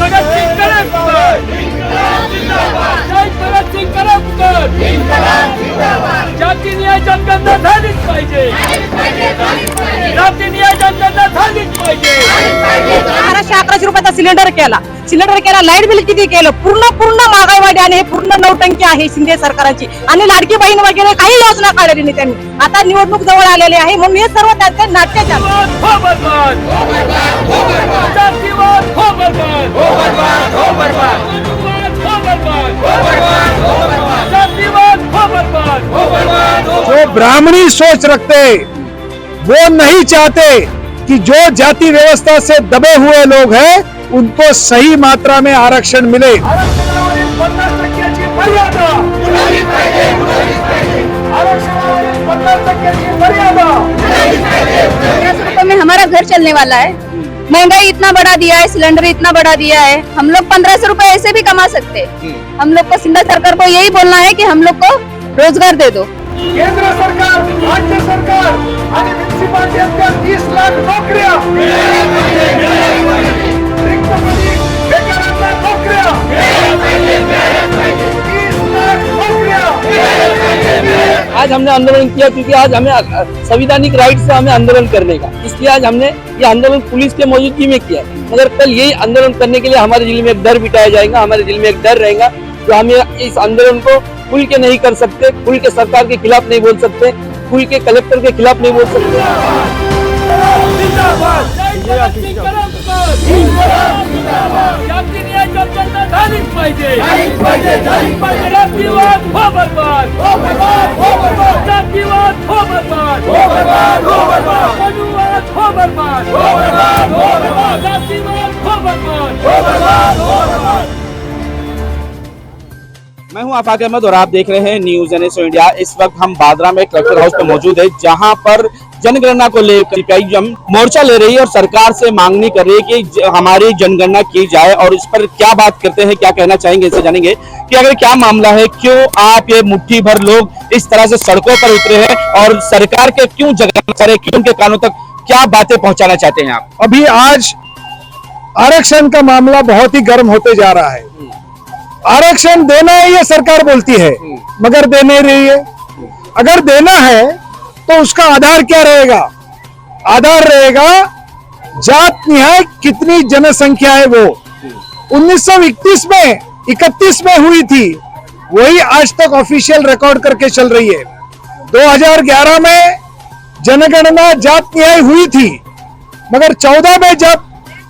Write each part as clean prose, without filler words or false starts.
भगत सिंह करमकर, जय भगत सिंह करमकर, जाती न्याय जनगणना झालीच पाहिजे, जाती न्याय जनगणना झालीच पाहिजे. 1111 रुपयाचा सिलेंडर केला, लाईट बिल किती केलं, पूर्ण महागाईवाढी आणि हे पूर्ण नौटंकी आहे शिंदे सरकारची. आणि लाडकी बहीण वगैरे काही योजना काढली नाही त्यांनी. आता निवडणूक जवळ आलेली आहे म्हणून हे सर्व त्यांचे नाट्य चालू. जो ब्राह्मणी सोच रखते वो नहीं चाहते कि जो जाति व्यवस्था से दबे हुए लोग हैं उनको सही मात्रा में आरक्षण मिले. 50 रुपए में हमारा घर चलने वाला है. महंगाई इतना बढ़ा दिया है, सिलेंडर इतना बढ़ा दिया है. हम लोग 1500 रुपए ऐसे भी कमा सकते हैं. हम लोग को सिंधा सरकार को यही बोलना है कि हम लोग को रोजगार दे दो. केंद्र सरकार, राज्य सरकार आणि म्युनिसिपालिटीच्या 30 लाख नोकऱ्या, बेकारांना नोकऱ्या, 30 लाख नोकऱ्या. आज हमने आंदोलन किया क्योंकि आज हमें संवैधानिक राइट से हमें आंदोलन करने का, इसलिए आज हमने ये आंदोलन पुलिस के मौजूदगी में किया. मगर कल यही आंदोलन करने के लिए हमारे जिले में एक डर बिठाया जाएगा, हमारे जिले में एक डर रहेगा जो हम इस आंदोलन को खुल के नहीं कर सकते, खुल के सरकार के खिलाफ नहीं बोल सकते, खुल के कलेक्टर के खिलाफ नहीं बोल सकते. मैं हूं आफाक अहमद और आप देख रहे हैं न्यूज NSO इंडिया. इस वक्त हम बादरा में कलेक्टर हाउस पे मौजूद है जहां पर जनगणना को लेकर सीपीआई मोर्चा ले रही है और सरकार से मांगनी कर रही है कि हमारी जनगणना की जाए. और इस पर क्या बात करते हैं, क्या कहना चाहेंगे, इसे जानेंगे कि अगर क्या मामला है, क्यों आप ये मुट्ठी भर लोग इस तरह से सड़कों पर उतरे हैं और सरकार के क्यों जगह करे, क्यों उनके कानों तक क्या बातें पहुंचाना चाहते हैं आप? अभी आज आरक्षण का मामला बहुत ही गर्म होते जा रहा है. आरक्षण देना है ये सरकार बोलती है मगर दे नहीं रही है. अगर देना है तो उसका आधार क्या रहेगा? आधार रहेगा जात निहाय कितनी जनसंख्या है वो. 1931 में 31 में हुई थी, वही आज तक ऑफिशियल रिकॉर्ड करके चल रही है. 2011 में जनगणना जात निहाय हुई थी मगर 14 में जब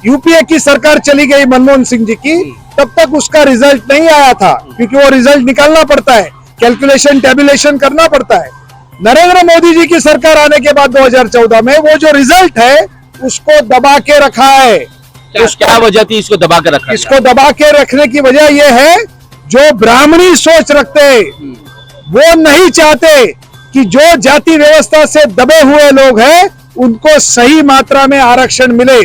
यूपीए की सरकार चली गई मनमोहन सिंह जी की, तब तक उसका रिजल्ट नहीं आया था क्योंकि वो रिजल्ट निकालना पड़ता है, कैलकुलेशन टेबुलेशन करना पड़ता है. नरेंद्र मोदी जी की सरकार आने के बाद 2014 में वो जो रिजल्ट है उसको दबा के रखा है. क्या वजह थी इसको दबा के रखा? इसको दबा के रखने की वजह यह है जो ब्राह्मणी सोच रखते वो नहीं चाहते कि जो जाति व्यवस्था से दबे हुए लोग हैं उनको सही मात्रा में आरक्षण मिले.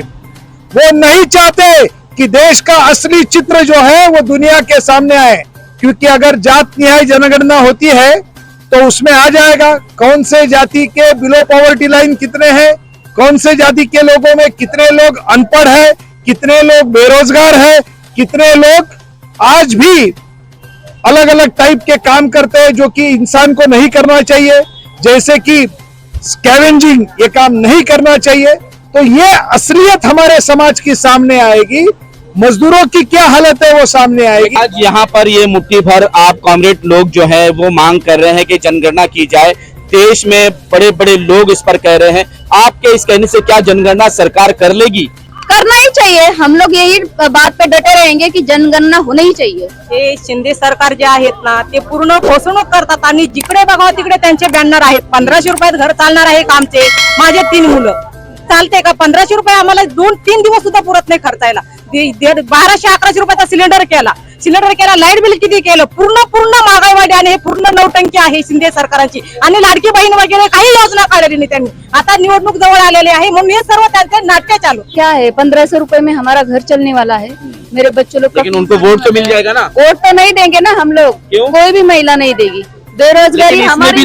वो नहीं चाहते कि देश का असली चित्र जो है वो दुनिया के सामने आए. क्योंकि अगर जात न्याय जनगणना होती है तो उसमें आ जाएगा कौन से जाति के बिलो पॉवर्टी लाइन कितने हैं, कौन से जाति के लोगों में कितने लोग अनपढ़ है, कितने लोग बेरोजगार है, कितने लोग आज भी अलग अलग टाइप के काम करते हैं जो कि इंसान को नहीं करना चाहिए, जैसे कि स्कैवेंजिंग, ये काम नहीं करना चाहिए. तो ये असलियत हमारे समाज की सामने आएगी. मजदूरों की क्या हालत है वो सामने आएगी. आज यहाँ पर ये मुट्ठी भर आप कॉमरेड लोग जो है वो मांग कर रहे हैं कि जनगणना की जाए. देश में बड़े बड़े लोग इस पर कह रहे हैं. आपके इस कहने से क्या जनगणना सरकार कर लेगी? करना ही चाहिए. हम लोग यही बात पे डटे रहेंगे की जनगणना होणं ही चाहिए. हे शिंदे सरकार जे आहेत ना ते पूर्ण फसवणूक करतात आणि जिकडे बघावं तिकडे त्यांचे बॅनर आहेत. 1500 रुपयात घर चालणार आहे का आमचे? माझे 3 मुलं. चालते का? 1500 रुपये आम्हाला 2-3 दिवस सुद्धा पुरत नाही खर्चायला. 1211 रुपयाचा सिलेंडर केला, लाईट बिल किती केलं, पूर्ण महागाईवाढी आणि हे पूर्ण नौटंकी आहे शिंदे सरकारची. आणि लाडकी बहीण वगैरे काही योजना काढली नाही त्यांनी. आता निवडणूक जवळ आलेली आहे म्हणून हे सर्व त्यांचे नाट्य चालू. क्या है 1500 रुपए में हमारा घर चलने वाला है. मेरे बच्चों लोग लेकिन उनको वोट तो मिल जाएगा ना? वोट तो नहीं देंगे ना हम लोग. कोई भी महिला नहीं देगी. बेरोजगारी हमारी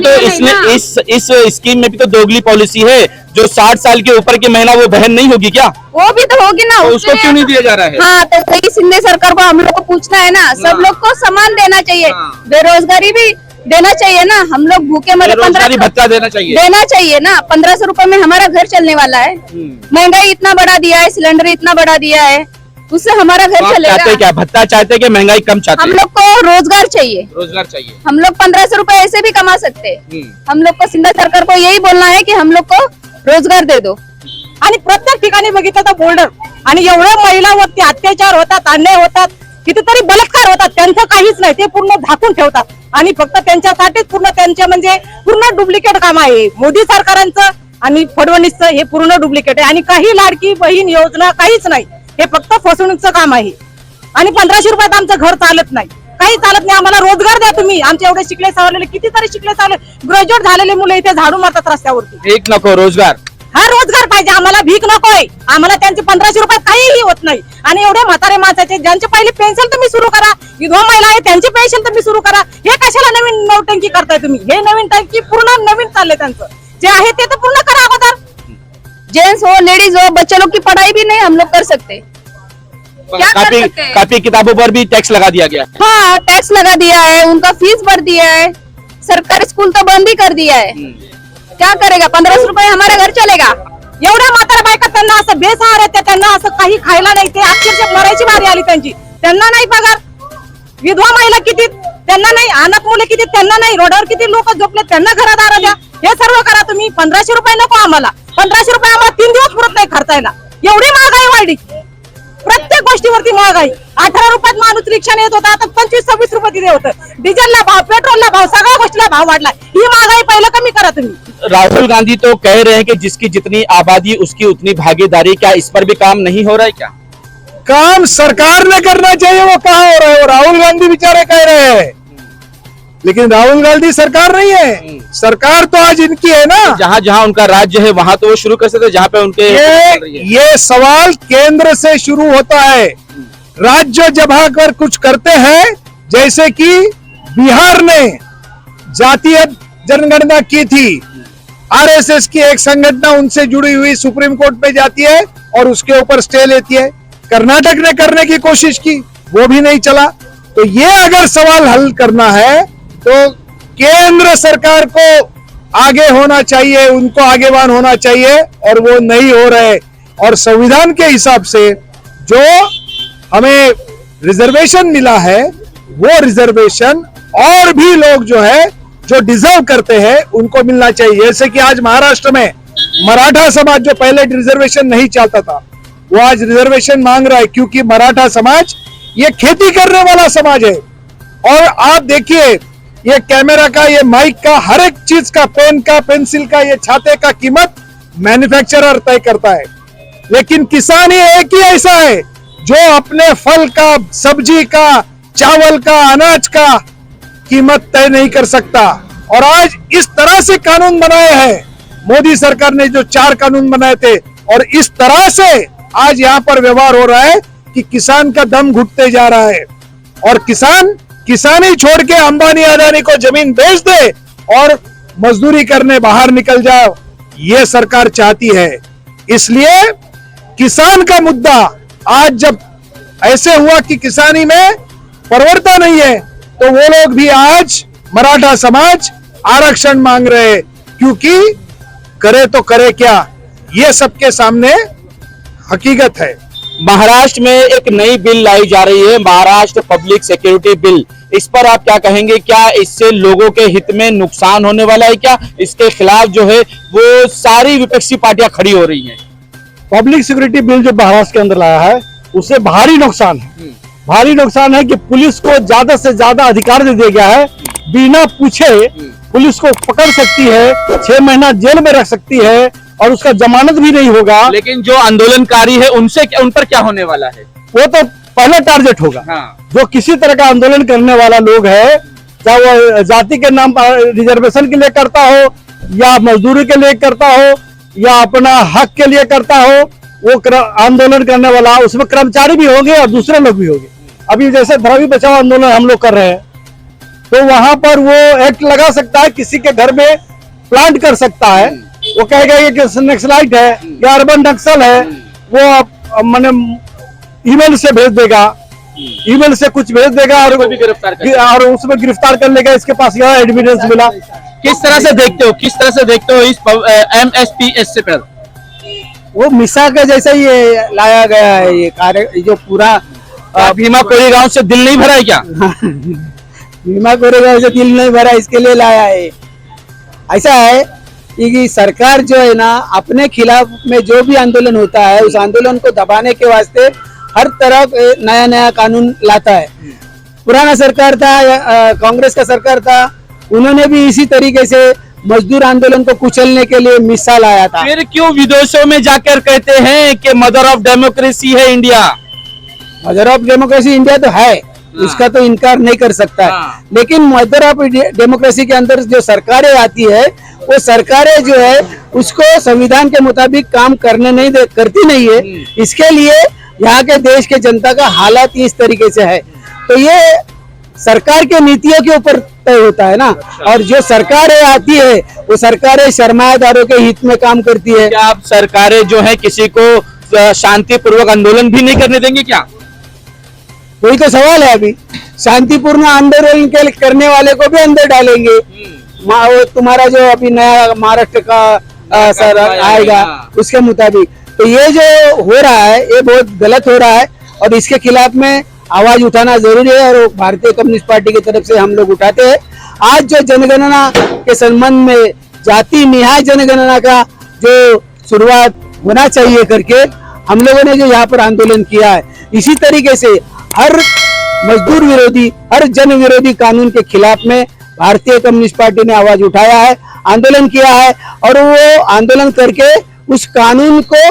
इस स्कीम में भी तो दोगली पॉलिसी है. जो 60 साल के ऊपर की महिला वो बहन नहीं होगी क्या? वो भी तो होगी ना, तो उसको उसके क्यों नहीं दिया जा रहा है? हाँ, तो वही शिंदे सरकार को हम लोग को पूछना है ना, सब लोग को समान देना चाहिए। हाँ। बेरोजगारी भी देना चाहिए ना, हम लोग भूखे मरे बेरोजगारी भत्ता देना चाहिए। देना चाहिए ना। 1500 रुपए में हमारा घर चलने वाला है। महंगाई इतना बढ़ा दिया है, सिलेंडर इतना बढ़ा दिया है, उससे हमारा घर तो आप चलेगा। चाहते क्या? भत्ता चाहते हैं कि महंगाई कम चाहते हम हैं? लोग को रोजगार चाहिए। रोजगार चाहिए। हम लोग 1500 रुपए ऐसे भी कमा सकते हैं। हम लोग को शिंदे सरकार को यही बोलना है की हम लोग को रोजगार दे दो। आणि प्रत्येक ठिकाणी बघितलं तर बोर्डर आणि एवढ्या महिलांवरती अत्याचार होतात, अन्याय होतात, कितीतरी बलात्कार होतात, त्यांचं काहीच नाही, ते पूर्ण झाकून ठेवतात आणि फक्त त्यांच्यासाठीच पूर्ण त्यांच्या म्हणजे पूर्ण डुप्लिकेट काम आहे मोदी सरकारांचं आणि फडणवीसचं, हे पूर्ण डुप्लिकेट आहे आणि काही लाडकी बहीण योजना काहीच नाही, हे फक्त फसवणूकचं काम आहे आणि 1500 रुपयात आमचं घर चालत नाही, काही चालत नाही। आम्हाला रोजगार द्या तुम्ही, आमचे एवढे शिकले सवरलेले कितीतरी शिकले सवरले ग्रॅज्युएट झालेले मुलं इथे झाडू मारतात रस्त्यावरती। एक नको रोजगार, हा रोजगार पाहिजे आम्हाला, भीक नकोय आम्हाला, त्यांचे 1500 रुपयात काहीही होत नाही आणि एवढे म्हातारे माणसाचे ज्यांची पहिली पेन्शन तुम्ही सुरू करा, विधवा महिला आहे त्यांची पेन्शन तुम्ही सुरू करा, हे कशाला नवीन नौटंकी करताय तुम्ही? हे नवीन टंकी पूर्ण नवीन चालले, त्यांचं जे आहे ते तर पूर्ण करा अगोदर। जेंट्स हो, लेडीज हो, बच्चे लोग की पढ़ाई भी नहीं हम लोग कर सकते। क्या कर कापी सकते हैं? कापी किताबों पर भी टैक्स लगा दिया गया। हाँ, टैक्स लगा दिया है, उनका फीस भर दिया है, सरकारी स्कूल तो बंद ही कर दिया है। क्या करेगा? 1500 रुपए हमारे घर चलेगा? एवढ्या म्हातारा बायका त्यांना असं बेसहार आहे, त्यांना असं काही खायला नाही, ते अक्षरशः मरायची बारी आली त्यांची, त्यांना नाही पगार। विधवा महिला किती, त्यांना नाही, अनाथ मुले किती, त्यांना नाही, रोडावर किती लोक झोपले, त्यांना घरादार द्या, हे सर्व करा तुम्ही। 1500 रुपये नको आम्हाला, 1500 रुपये आम्हाला 3 दिवस पुरत नाही खर्चायला, एवढी महागाई वाढली, प्रत्येक गोष्टीवरती महागाई। 18 रुपयात माणूस रिक्षाने येत होता, आता 25-26 रुपये तिथे होतं, डिझेलला भाव, पेट्रोलला भाव, सगळ्या गोष्टीला भाव वाढला, ही महागाई पहिलं कमी करा तुम्ही। राहुल गांधी तो कह रहे हैं कि जिसकी जितनी आबादी उसकी उतनी भागीदारी, क्या इस पर भी काम नहीं हो रहा है क्या? काम सरकार ने करना चाहिए, वो कहाँ हो रहा है? वो राहुल गांधी बेचारे कह रहे हैं, लेकिन राहुल गांधी सरकार नहीं है, सरकार तो आज इनकी है ना। जहाँ जहाँ उनका राज्य है वहां तो वो शुरू कर सकते, जहाँ पे उनके ये सवाल केंद्र से शुरू होता है। राज्य जब आकर कुछ करते हैं, जैसे कि बिहार ने जातीय जनगणना की थी, आरएसएस की एक संगठन उनसे जुड़ी हुई सुप्रीम कोर्ट पे जाती है और उसके ऊपर स्टे लेती है। कर्नाटक ने करने की कोशिश की, वो भी नहीं चला। तो ये अगर सवाल हल करना है तो केंद्र सरकार को आगे होना चाहिए, उनको आगेवान होना चाहिए, और वो नहीं हो रहे। और संविधान के हिसाब से जो हमें रिजर्वेशन मिला है, वो रिजर्वेशन और भी लोग जो है जो डिजर्व करते हैं उनको मिलना चाहिए। जैसे कि आज महाराष्ट्र में मराठा समाज जो पहले रिजर्वेशन नहीं चाहता था, वो आज रिजर्वेशन मांग रहा है, क्योंकि मराठा समाज ये खेती करने वाला समाज है। और आप देखिए, ये कैमरा का, ये माइक का, हर एक चीज का, पेन का, पेंसिल का, ये छाते का कीमत मैन्युफैक्चरर तय करता है। लेकिन किसान ही एक ही ऐसा है जो अपने फल का, सब्जी का, चावल का, अनाज का कीमत तय नहीं कर सकता। और आज इस तरह से कानून बनाए हैं मोदी सरकार ने, जो 4 कानून बनाए थे, और इस तरह से आज यहाँ पर व्यवहार हो रहा है कि किसान का दम घुटते जा रहा है। और किसानी छोड़ के अंबानी अदानी को जमीन बेच दे और मजदूरी करने बाहर निकल जाओ, ये सरकार चाहती है। इसलिए किसान का मुद्दा आज जब ऐसे हुआ कि किसानी में परवरता नहीं है, तो वो लोग भी आज मराठा समाज आरक्षण मांग रहे हैं, क्योंकि करे तो करे क्या, ये सबके सामने हकीकत है। महाराष्ट्र में एक नई बिल लाई जा रही है, महाराष्ट्र पब्लिक सिक्योरिटी बिल। इस पर आप क्या कहेंगे? क्या इससे लोगों के हित में नुकसान होने वाला है? क्या इसके खिलाफ जो है वो सारी विपक्षी पार्टियां खड़ी हो रही हैं? पब्लिक सिक्योरिटी बिल जो महाराष्ट्र के अंदर लाया है, उससे भारी नुकसान है। भारी नुकसान है कि पुलिस को ज्यादा से ज्यादा अधिकार दे दिया गया है, बिना पूछे पुलिस को पकड़ सकती है, 6 महीना जेल में रख सकती है, और उसका जमानत भी नहीं होगा। लेकिन जो आंदोलनकारी है उन पर क्या होने वाला है? वो तो पहला टारगेट होगा। हाँ। जो किसी तरह का आंदोलन करने वाला लोग है, चाहे वो जाति के नाम पर रिजर्वेशन के लिए करता हो, या मजदूरी के लिए करता हो, या अपना हक के लिए करता हो, वो आंदोलन करने वाला, उसमें कर्मचारी भी होंगे और दूसरे लोग भी होंगे। अभी जैसे धरवी बचाओ आंदोलन हम लोग कर रहे हैं, तो वहां पर वो एक्ट लगा सकता है, किसी के घर में प्लांट कर सकता है, वो कहेगा ये कि नक्सलाइट है या अर्बन नक्सल है, वो मैंने ईमेल से भेज देगा, ईमेल से कुछ भेज देगा और भी गिरफ्तार कर और उसमें गिरफ्तार कर लेगा। इसके पास यह एविडेंस मिला। किस तरह से देखते हो इस MSPS पर? वो मिसा का जैसा ये लाया गया है, ये कार्य जो पूरा भीमा कोरेगांव से दिल नहीं भरा है क्या? बीमा कोरेगांव से दिल नहीं भरा, इसके लिए लाया है। ऐसा है कि सरकार जो है ना, अपने खिलाफ में जो भी आंदोलन होता है उस आंदोलन को दबाने के वास्ते हर तरफ नया नया कानून लाता है। पुराना सरकार था, कांग्रेस का सरकार था, उन्होंने भी इसी तरीके से मजदूर आंदोलन को कुचलने के लिए मिसाल आया था। फिर क्यों विदेशों में जाकर कहते हैं कि मदर ऑफ डेमोक्रेसी है India? Mother of democracy India तो है, इसका तो इनकार नहीं कर सकता है। लेकिन मदर ऑफ डेमोक्रेसी के अंदर जो सरकारें आती है, वो सरकारें जो है उसको संविधान के मुताबिक काम करने करती नहीं है। इसके लिए यहाँ के देश के जनता का हालात इस तरीके से है, तो ये सरकार के नीतियों के ऊपर तय होता है ना। और जो सरकारें आती है वो सरकारें सरमायादारों के हित में काम करती है। क्या आप सरकारें जो है किसी को शांतिपूर्वक आंदोलन भी नहीं करने देंगे क्या? वही तो सवाल है। अभी शांतिपूर्ण आंदोलन के करने वाले को भी अंदर डालेंगे। वो तुम्हारा जो अभी नया महाराष्ट्र का सर आएगा उसके मुताबिक, तो ये जो हो रहा है ये बहुत गलत हो रहा है और इसके खिलाफ में आवाज उठाना जरूरी है। और भारतीय कम्युनिस्ट पार्टी की तरफ से हम लोग उठाते हैं। आज जो जनगणना के संबंध में जाति निहाय जनगणना का जो शुरुआत होना चाहिए करके हम लोगों ने जो यहाँ पर आंदोलन किया है, इसी तरीके से हर मजदूर विरोधी, हर जन विरोधी कानून के खिलाफ में भारतीय कम्युनिस्ट पार्टी ने आवाज उठाया है, आंदोलन किया है। और वो आंदोलन करके उस कानून को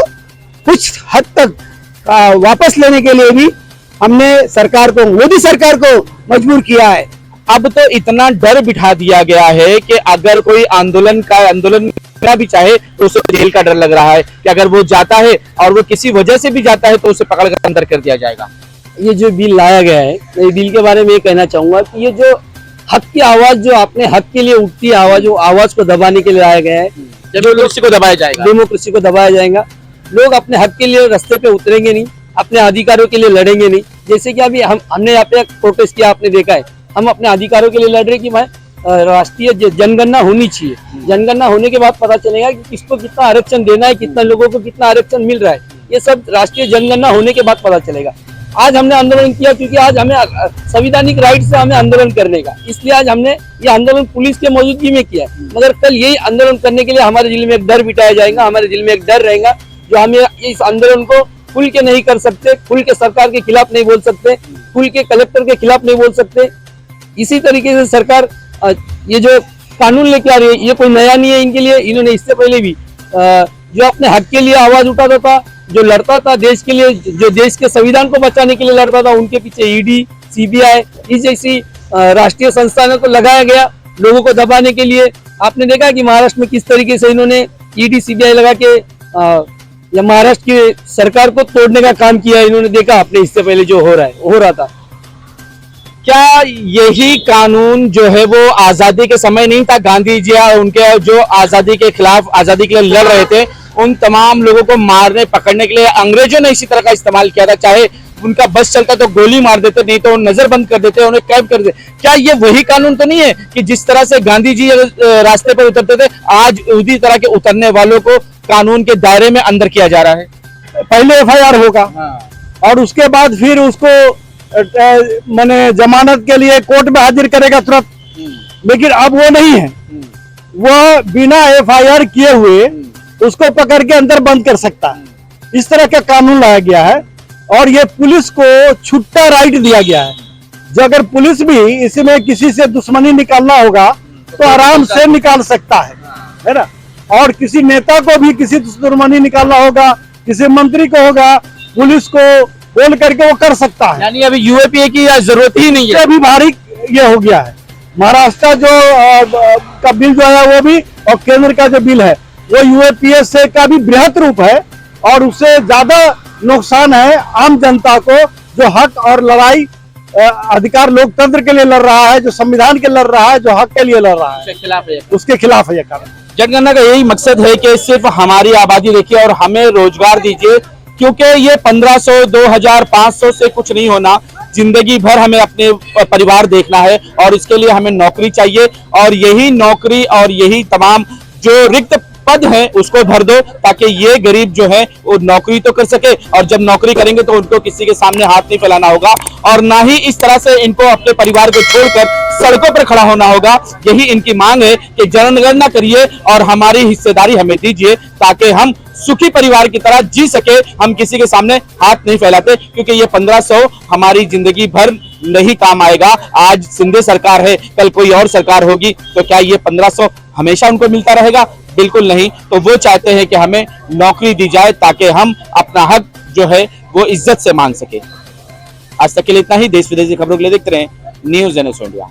कुछ हद तक वापस लेने के लिए भी हमने सरकार को, मोदी सरकार को मजबूर किया है। अब तो इतना डर बिठा दिया गया है कि अगर कोई आंदोलन करना भी चाहे तो उसे जेल का डर लग रहा है कि अगर वो जाता है और वो किसी वजह से भी जाता है तो उसे पकड़ कर अंदर कर दिया जाएगा। ये जो बिल लाया गया है, मैं बिल के बारे में ये कहना चाहूंगा कि ये जो हक की आवाज, जो अपने हक के लिए उठती है आवाज, वो आवाज को दबाने के लिए लाया गया है। डेमोक्रेसी को दबाया जाएगा, डेमोक्रेसी को दबाया जाएगा। लोग अपने हक के लिए रास्ते पे उतरेंगे नहीं, अपने अधिकारों के लिए लड़ेंगे नहीं। जैसे कि अभी हमने यहाँ पे प्रोटेस्ट किया, आपने देखा है, हम अपने अधिकारों के लिए लड़ रहे कि भाई राष्ट्रीय जनगणना होनी चाहिए। जनगणना होने के बाद पता चलेगा कि किसको कितना आरक्षण देना है, कितना लोगों को कितना आरक्षण मिल रहा है, ये सब राष्ट्रीय जनगणना होने के बाद पता चलेगा। आज हमने आंदोलन किया क्योंकि आज हमें संवैधानिक राइट से हमें आंदोलन करने का, इसलिए आज हमने ये आंदोलन पुलिस के मौजूदगी में किया है। मगर कल यही आंदोलन करने के लिए हमारे जिले में एक डर बिठाया जाएगा, हमारे जिले में एक डर रहेगा जो हमें इस आंदोलन को खुल के नहीं कर सकते, खुल के सरकार के खिलाफ नहीं बोल सकते, खुल के कलेक्टर के खिलाफ नहीं बोल सकते। इसी तरीके से सरकार ये जो कानून लेके आ रही है, ये कोई नया नहीं है इनके लिए। इन्होंने इससे पहले भी जो अपने हक के लिए आवाज उठाता था, जो लड़ता था देश के लिए, जो देश के संविधान को बचाने के लिए लड़ता था, उनके पीछे ईडी, सीबीआई इस जैसी राष्ट्रीय संस्थानों को लगाया गया लोगों को दबाने के लिए। आपने देखा कि महाराष्ट्र में किस तरीके से इन्होंने ईडी, सीबीआई लगा के या महाराष्ट्र की सरकार को तोड़ने का काम किया। इन्होंने देखा आपने इससे पहले जो हो रहा था। क्या यही कानून जो है वो आजादी के समय नहीं था? गांधी जी और उनके जो आजादी के खिलाफ, आजादी के लिए लड़ रहे थे, उन तमाम लोगों को मारने पकड़ने के लिए अंग्रेजों ने इसी तरह का इस्तेमाल किया था। चाहे उनका बस चलता तो गोली मार देते, नहीं तो नजर बंद कर देते, उन्हें कैद कर देते। क्या ये वही कानून तो नहीं है कि जिस तरह से गांधी जी रास्ते पर उतरते थे, आज उसी तरह के उतरने वालों को कानून के दायरे में अंदर किया जा रहा है? पहले एफआईआर होगा और उसके बाद फिर उसको माने जमानत के लिए कोर्ट में हाजिर करेगा तुरंत। लेकिन अब वो नहीं है, वो बिना एफआईआर किए हुए उसको पकड़ के अंदर बंद कर सकता है। इस तरह का कानून लाया गया है और ये पुलिस को छुट्टा राइट दिया गया है। जो अगर पुलिस भी इसमें किसी से दुश्मनी निकालना होगा तो आराम से निकाल सकता है ना। और किसी नेता को भी किसी दुश्मनी निकालना होगा, किसी मंत्री को होगा, पुलिस को बोल करके वो कर सकता है। यानी अभी यूएपीए की जरूरत ही नहीं है। अभी भारी ये हो गया है। महाराष्ट्र जो का बिल जो है वो भी, और केंद्र का जो बिल है वो यूएपीए से का भी बृहत रूप है और उससे ज्यादा नुकसान है आम जनता को, जो हक और लड़ाई अधिकार लोकतंत्र के लिए लड़ रहा है, जो संविधान के लड़ रहा है, जो हक के लिए लड़ रहा है, उसके खिलाफ है। उसके खिलाफ है ये कानून। जनगणना का यही मकसद है कि सिर्फ हमारी आबादी देखिए और हमें रोजगार दीजिए, क्योंकि ये 1500, 2000, 500 से कुछ नहीं होना। जिंदगी भर हमें अपने परिवार देखना है और इसके लिए हमें नौकरी चाहिए, और यही नौकरी और यही तमाम जो रिक्त पद है उसको भर दो, ताकि ये गरीब जो है वो नौकरी तो कर सके, और जब नौकरी करेंगे तो उनको किसी के सामने हाथ नहीं फैलाना होगा, और ना ही इस तरह से इनको अपने परिवार को छोड़कर सड़कों पर खड़ा होना होगा। यही इनकी मांग है कि जनगणना करिए और हमारी हिस्सेदारी हमें दीजिए, ताकि हम सुखी परिवार की तरह जी सके, हम किसी के सामने हाथ नहीं फैलाते, क्योंकि ये 1500 हमारी जिंदगी भर नहीं काम आएगा। आज शिंदे सरकार है, कल कोई और सरकार होगी, तो क्या ये 1500 हमेशा उनको मिलता रहेगा? बिल्कुल नहीं। तो वो चाहते हैं कि हमें नौकरी दी जाए, ताकि हम अपना हक जो है वो इज्जत से मांग सके। आज तक के लिए इतना ही। देश विदेश की खबरों के लिए देखते रहें न्यूज़ NS इंडिया।